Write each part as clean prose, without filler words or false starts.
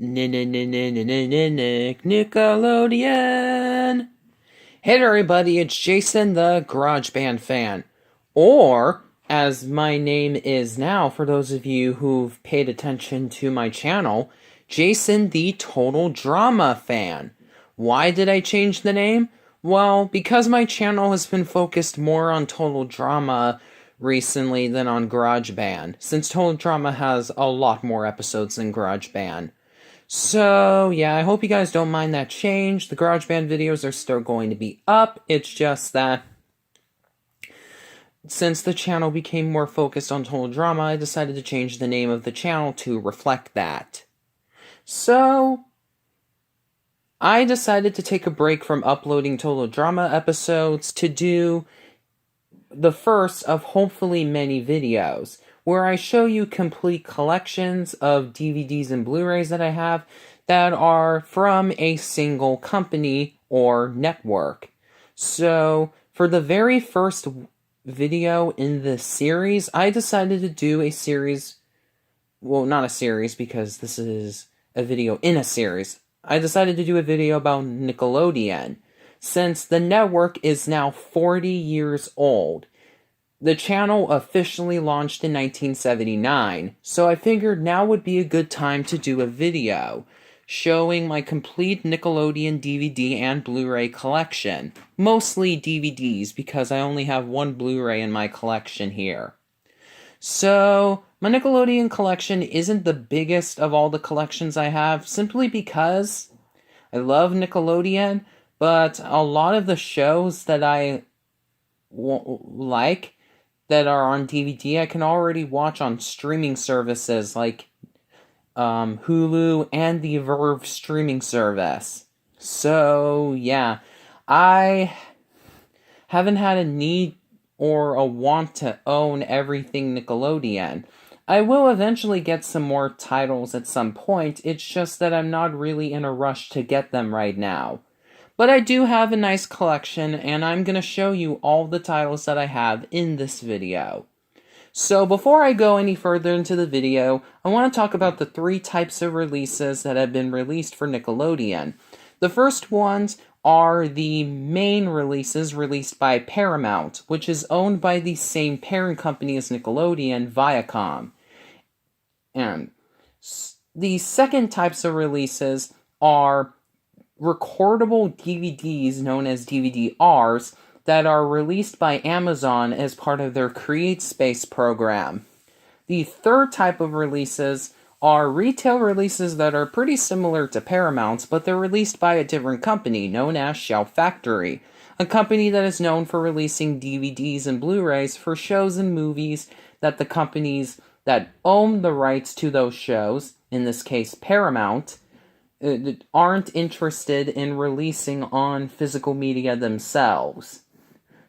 Nickelodeon. Hey there, everybody, it's Jason the GarageBand fan. Or, as my name is now, for those of you who've paid attention to my channel, Jason the Total Drama fan. Why did I change the name? Well, because my channel has been focused more on Total Drama recently than on GarageBand, since Total Drama has a lot more episodes than GarageBand. So, yeah, I hope you guys don't mind that change. The GarageBand videos are still going to be up. It's just that since the channel became more focused on Total Drama, I decided to change the name of the channel to reflect that. So, I decided to take a break from uploading Total Drama episodes to do the first of hopefully many videos, where I show you complete collections of DVDs and Blu-rays that I have that are from a single company or network. So, for the very first video in this series, I decided to do a series, well, not a series because this is a video in a series. I decided to do a video about Nickelodeon, since the network is now 40 years old. The channel officially launched in 1979, so I figured now would be a good time to do a video showing my complete Nickelodeon DVD and Blu-ray collection. Mostly DVDs, because I only have one Blu-ray in my collection here. So, my Nickelodeon collection isn't the biggest of all the collections I have, simply because I love Nickelodeon, but a lot of the shows that I like that are on DVD, I can already watch on streaming services like Hulu and the Verve streaming service. So, yeah, I haven't had a need or a want to own everything Nickelodeon. I will eventually get some more titles at some point, it's just that I'm not really in a rush to get them right now. But I do have a nice collection, and I'm going to show you all the titles that I have in this video. So before I go any further into the video, I want to talk about the 3 types of releases that have been released for Nickelodeon. The first ones are the main releases released by Paramount, which is owned by the same parent company as Nickelodeon, Viacom. And the second types of releases are recordable DVDs known as DVD-Rs that are released by Amazon as part of their Create Space program. The third type of releases are retail releases that are pretty similar to Paramount's, but they're released by a different company known as Shout Factory, a company that is known for releasing DVDs and Blu-rays for shows and movies that the companies that own the rights to those shows, in this case Paramount, aren't interested in releasing on physical media themselves.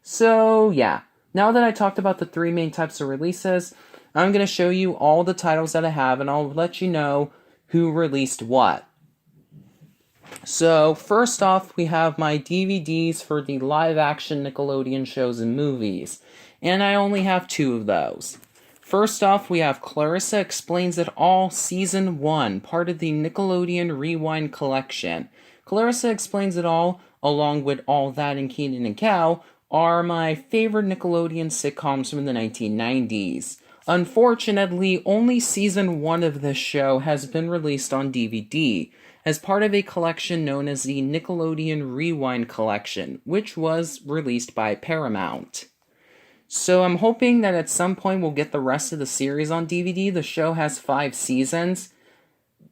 So, yeah. Now that I talked about the 3 main types of releases, I'm going to show you all the titles that I have, and I'll let you know who released what. So, first off, we have my DVDs for the live-action Nickelodeon shows and movies, and I only have 2 of those. First off, we have Clarissa Explains It All Season 1, part of the Nickelodeon Rewind collection. Clarissa Explains It All, along with All That and Kenan and Kel, are my favorite Nickelodeon sitcoms from the 1990s. Unfortunately, only Season 1 of this show has been released on DVD, as part of a collection known as the Nickelodeon Rewind Collection, which was released by Paramount. So I'm hoping that at some point we'll get the rest of the series on DVD. The show has 5 seasons,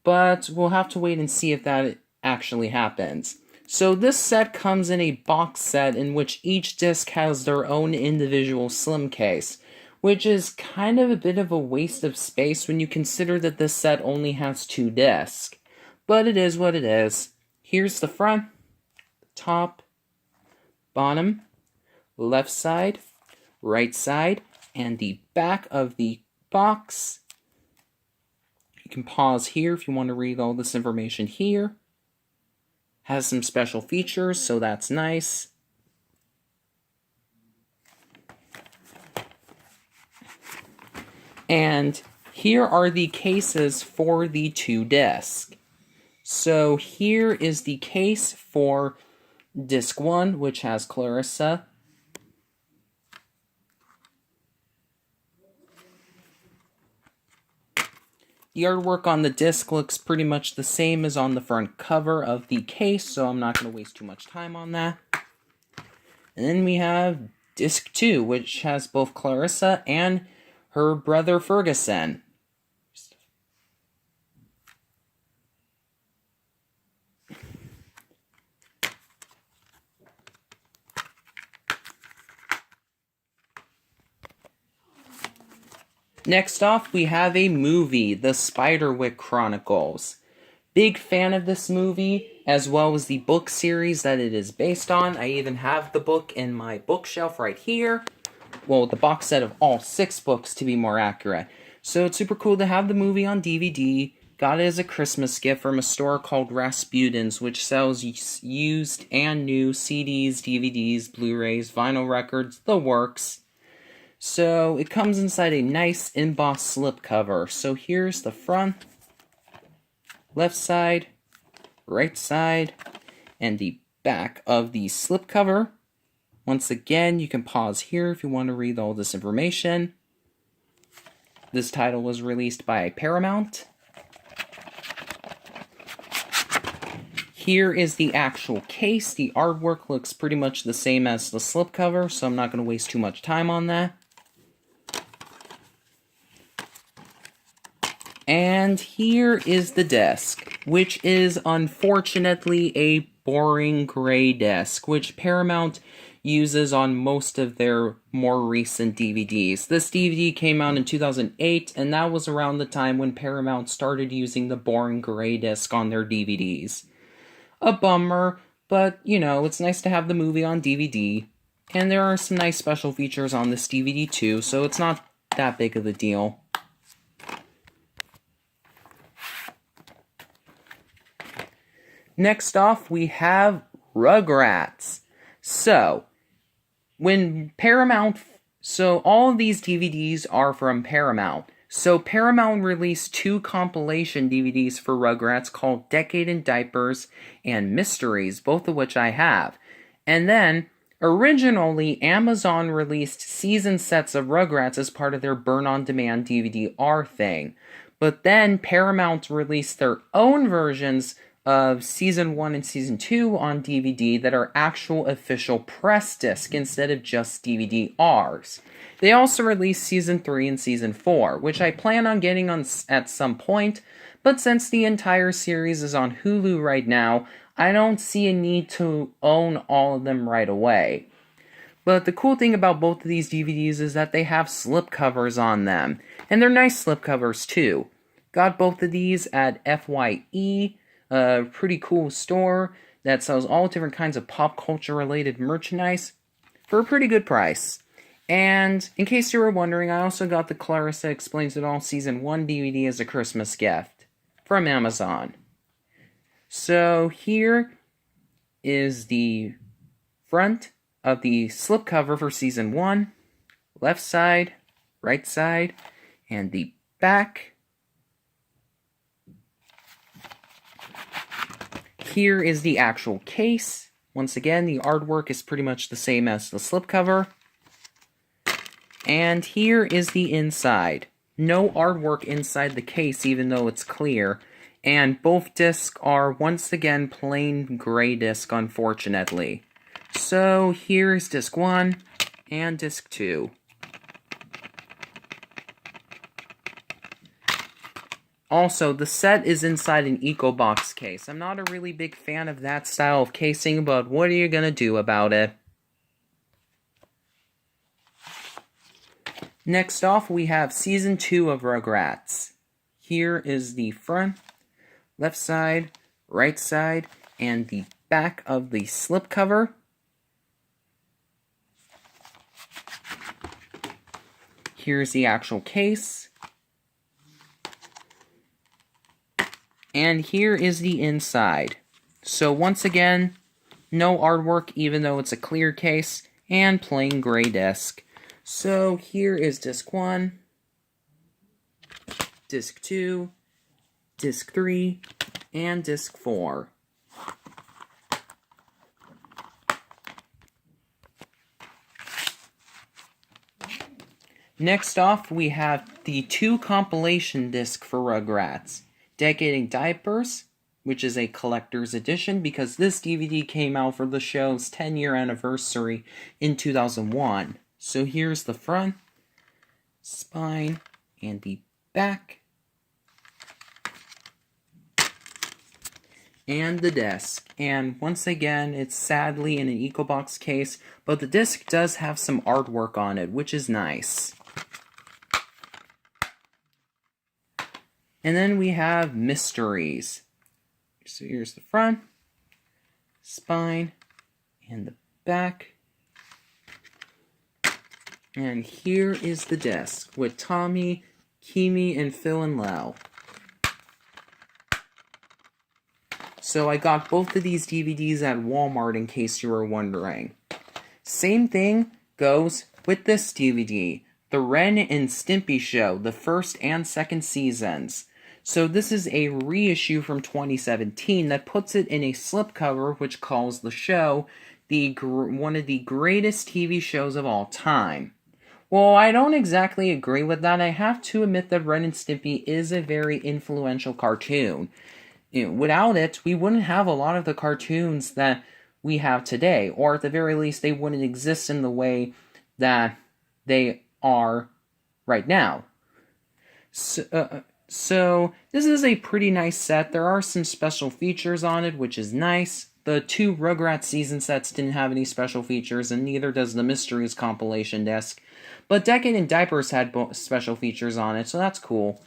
but we'll have to wait and see if that actually happens. So this set comes in a box set in which each disc has their own individual slim case, which is kind of a bit of a waste of space when you consider that this set only has 2 discs. But it is what it is. Here's the front, top, bottom, left side, right side, and the back of the box. You can pause here if you want to read all this information here. Has some special features, so that's nice. And here are the cases for the 2 discs. So here is the case for disc 1, which has Clarissa. The artwork on the disc looks pretty much the same as on the front cover of the case, so I'm not going to waste too much time on that. And then we have disc 2, which has both Clarissa and her brother Ferguson. Next off, we have a movie, The Spiderwick Chronicles. Big fan of this movie, as well as the book series that it is based on. I even have the book in my bookshelf right here. Well, the box set of all 6 books, to be more accurate. So it's super cool to have the movie on DVD. Got it as a Christmas gift from a store called Rasputin's, which sells used and new CDs, DVDs, Blu-rays, vinyl records, the works. So it comes inside a nice embossed slipcover. So here's the front, left side, right side, and the back of the slipcover. Once again, you can pause here if you want to read all this information. This title was released by Paramount. Here is the actual case. The artwork looks pretty much the same as the slipcover, so I'm not going to waste too much time on that. And here is the disc, which is unfortunately a boring gray disc, which Paramount uses on most of their more recent DVDs. This DVD came out in 2008, and that was around the time when Paramount started using the boring gray disc on their DVDs. A bummer, but, you know, it's nice to have the movie on DVD, and there are some nice special features on this DVD too, so it's not that big of a deal. Next off, we have Rugrats. So, when Paramount... So, all of these DVDs are from Paramount. So, Paramount released 2 compilation DVDs for Rugrats called Decade in Diapers and Mysteries, both of which I have. And then, originally, Amazon released season sets of Rugrats as part of their burn-on-demand DVD-R thing. But then, Paramount released their own versions of Season 1 and Season 2 on DVD that are actual official press disc instead of just DVD-Rs. They also released Season 3 and Season 4, which I plan on getting on at some point, but since the entire series is on Hulu right now, I don't see a need to own all of them right away. But the cool thing about both of these DVDs is that they have slipcovers on them, and they're nice slipcovers too. Got both of these at FYE, a pretty cool store that sells all different kinds of pop culture related merchandise for a pretty good price. And in case you were wondering, I also got the Clarissa Explains It All Season 1 DVD as a Christmas gift from Amazon. So here is the front of the slipcover for Season 1, left side, right side, and the back. Here is the actual case. Once again, the artwork is pretty much the same as the slipcover. And here is the inside. No artwork inside the case, even though it's clear. And both discs are, once again, plain gray disc, unfortunately. So, here's disc 1 and disc 2. Also, the set is inside an EcoBox case. I'm not a really big fan of that style of casing, but what are you gonna do about it? Next off, we have Season 2 of Rugrats. Here is the front, left side, right side, and the back of the slipcover. Here's the actual case. And here is the inside. So once again, no artwork even though it's a clear case, and plain gray disc. So here is disc 1, disc 2, disc 3, and disc 4. Next off, we have the 2 compilation disc for Rugrats. Decade and Diapers, which is a collector's edition because this DVD came out for the show's 10-year anniversary in 2001. So here's the front, spine, and the back, and the disc. And once again, it's sadly in an EcoBox case, but the disc does have some artwork on it, which is nice. And then we have Mysteries. So here's the front, spine, and the back. And here is the disc with Tommy, Kimi, and Phil and Lel. So I got both of these DVDs at Walmart in case you were wondering. Same thing goes with this DVD, The Ren and Stimpy Show, the first and second seasons. So this is a reissue from 2017 that puts it in a slipcover which calls the show one of the greatest TV shows of all time. Well, I don't exactly agree with that. I have to admit that Ren and Stimpy is a very influential cartoon. Without it, we wouldn't have a lot of the cartoons that we have today, or at the very least, they wouldn't exist in the way that they are right now. So, this is a pretty nice set. There are some special features on it, which is nice. The 2 Rugrats season sets didn't have any special features, and neither does the Mysteries compilation disc. But Decade and Diapers had special features on it, so that's cool.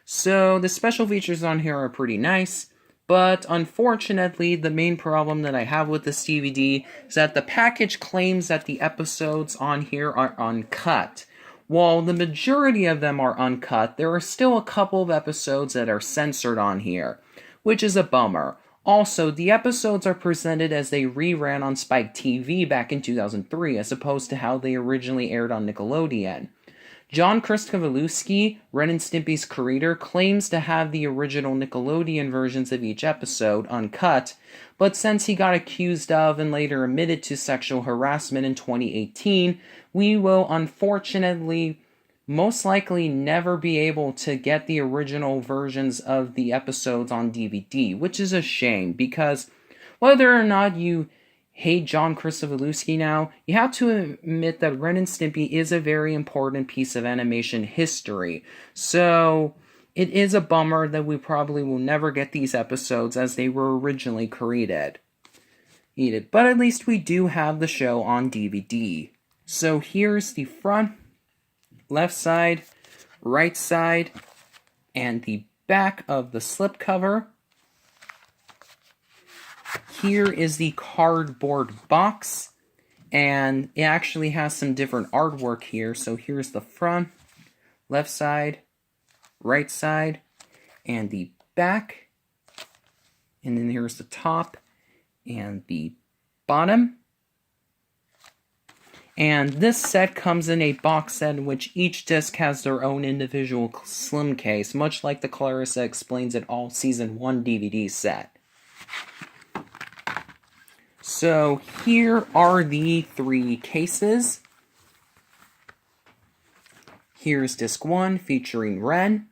So, the special features on here are pretty nice, but unfortunately, the main problem that I have with this DVD is that the package claims that the episodes on here are uncut. While the majority of them are uncut, there are still a couple of episodes that are censored on here, which is a bummer. Also, the episodes are presented as they reran on Spike TV back in 2003, as opposed to how they originally aired on Nickelodeon. John Krzyzewski, Ren and Stimpy's creator, claims to have the original Nickelodeon versions of each episode uncut, but since he got accused of and later admitted to sexual harassment in 2018, we will unfortunately most likely never be able to get the original versions of the episodes on DVD, which is a shame, because whether or not you hate John Krzyzewski now, you have to admit that Ren and Stimpy is a very important piece of animation history. So, it is a bummer that we probably will never get these episodes as they were originally created. But at least we do have the show on DVD. So here's the front, left side, right side, and the back of the slipcover. Here is the cardboard box, and it actually has some different artwork here. So here's the front, left side, right side, and the back. And then here's the top and the bottom. And this set comes in a box set in which each disc has their own individual slim case, much like the Clarissa Explains It All Season 1 DVD set. So here are the 3 cases. Here's disc 1 featuring Ren.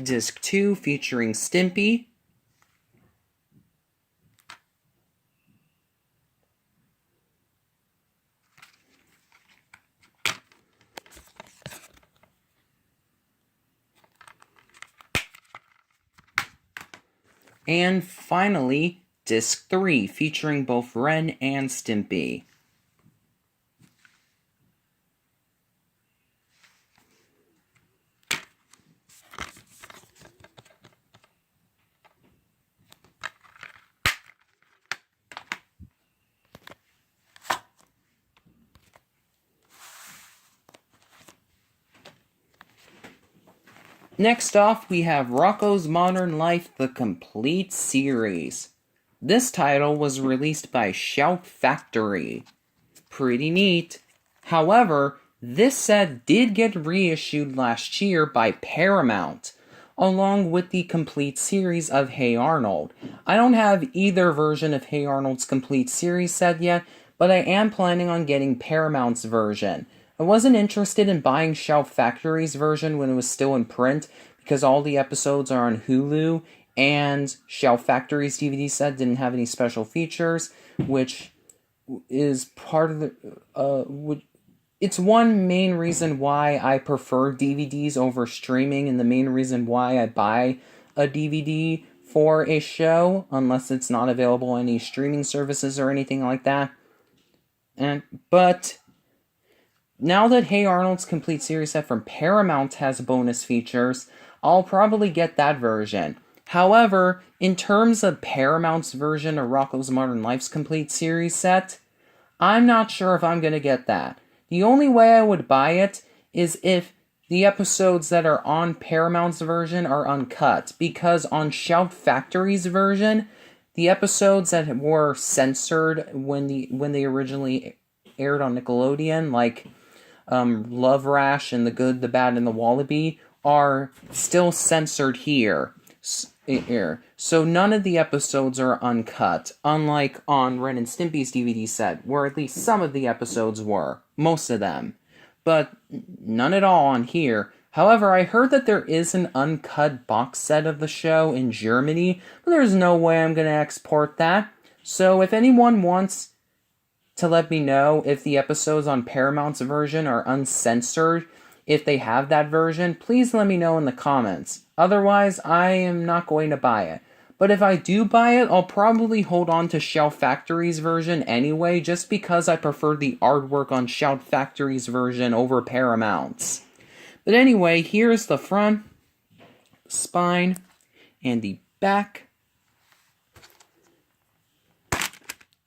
Disc 2 featuring Stimpy. And finally, disc 3 featuring both Ren and Stimpy. Next off, we have Rocko's Modern Life, the complete series. This title was released by Shout Factory. Pretty neat. However, this set did get reissued last year by Paramount, along with the complete series of Hey Arnold. I don't have either version of Hey Arnold's complete series set yet, but I am planning on getting Paramount's version. I wasn't interested in buying Shout Factory's version when it was still in print, because all the episodes are on Hulu, and Shout Factory's DVD set didn't have any special features, which is part of the... it's one main reason why I prefer DVDs over streaming, and the main reason why I buy a DVD for a show, unless it's not available on any streaming services or anything like that. But now that Hey Arnold's complete series set from Paramount has bonus features, I'll probably get that version. However, in terms of Paramount's version of Rocko's Modern Life's complete series set, I'm not sure if I'm going to get that. The only way I would buy it is if the episodes that are on Paramount's version are uncut, because on Shout Factory's version, the episodes that were censored when they originally aired on Nickelodeon, like Love Rash and The Good, the Bad, and the Wallaby, are still censored here. So none of the episodes are uncut, unlike on Ren and Stimpy's DVD set, where at least some of the episodes were. Most of them. But none at all on here. However, I heard that there is an uncut box set of the show in Germany, but there's no way I'm going to export that. So if anyone wants to let me know if the episodes on Paramount's version are uncensored, if they have that version, please let me know in the comments. Otherwise, I am not going to buy it. But if I do buy it, I'll probably hold on to Shout Factory's version anyway, just because I prefer the artwork on Shout Factory's version over Paramount's. But anyway, here's the front, spine, and the back.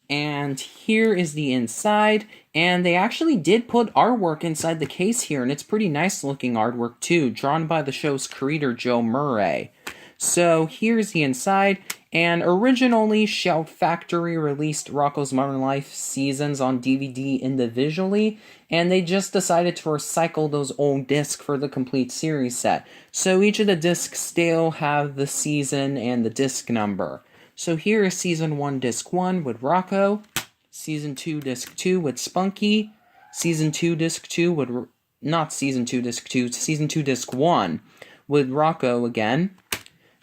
And here is the inside, and they actually did put artwork inside the case here, and it's pretty nice looking artwork too, drawn by the show's creator Joe Murray. So here's the inside, and originally Shout Factory released Rocko's Modern Life seasons on DVD individually, and they just decided to recycle those old discs for the complete series set. So each of the discs still have the season and the disc number. So here is Season 1, Disc 1 with Rocko, Season 2, Disc 2 with Spunky, Season 2, Disc 2 with... not Season 2, Disc 2, Season 2, Disc 1 with Rocko again,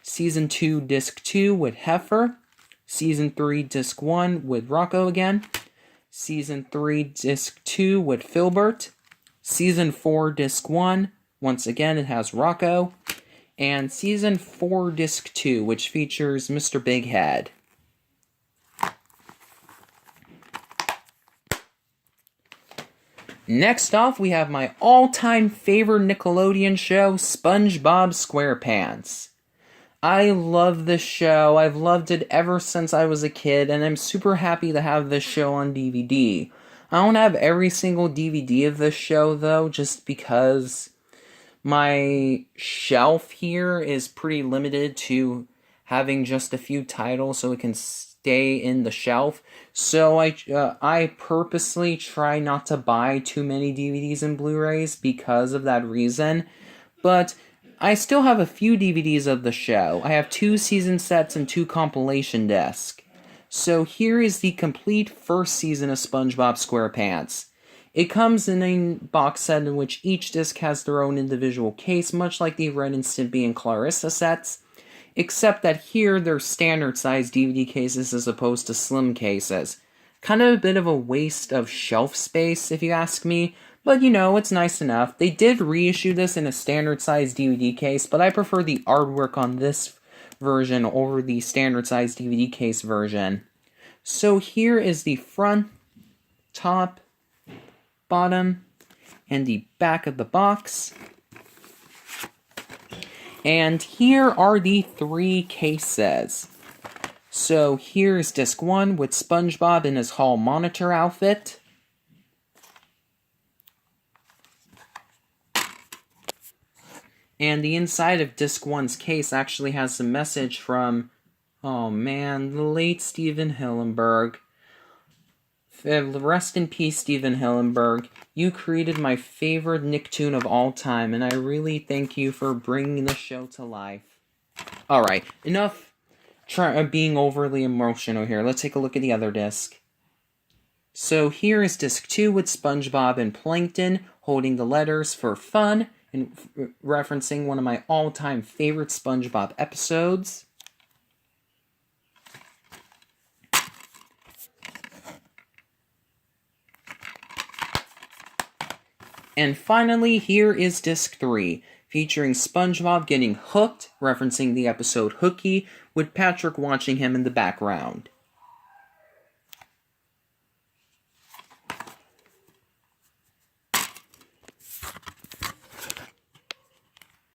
Season 2, Disc 2 with Heifer, Season 3, Disc 1 with Rocko again, Season 3, Disc 2 with Filbert, Season 4, Disc 1, once again it has Rocko, and Season 4, Disc 2, which features Mr. Big Head. Next off, we have my all-time favorite Nickelodeon show, SpongeBob SquarePants. I love this show. I've loved it ever since I was a kid, and I'm super happy to have this show on DVD. I don't have every single DVD of this show, though, just because my shelf here is pretty limited to having just a few titles so it can stay in the shelf. So I purposely try not to buy too many DVDs and Blu-rays because of that reason. But I still have a few DVDs of the show. I have 2 season sets and 2 compilation discs. So here is the complete first season of SpongeBob SquarePants. It comes in a box set in which each disc has their own individual case, much like the Ren and Stimpy and Clarissa sets, except that here they're standard-sized DVD cases as opposed to slim cases. Kind of a bit of a waste of shelf space, if you ask me, but you know, it's nice enough. They did reissue this in a standard-sized DVD case, but I prefer the artwork on this version over the standard-sized DVD case version. So here is the front, top, bottom, and the back of the box. And here are the 3 cases. So here's disc 1 with SpongeBob in his hall monitor outfit. And the inside of disc 1's case actually has a message from Oh man, the late Steven Hillenburg. Rest in peace, Steven Hillenburg. You created my favorite Nicktoon of all time, and I really thank you for bringing the show to life. Alright, enough being overly emotional here. Let's take a look at the other disc. So here is disc 2 with SpongeBob and Plankton holding the letters for fun and referencing one of my all-time favorite SpongeBob episodes. And finally, here is disc 3, featuring SpongeBob getting hooked, referencing the episode Hooky, with Patrick watching him in the background.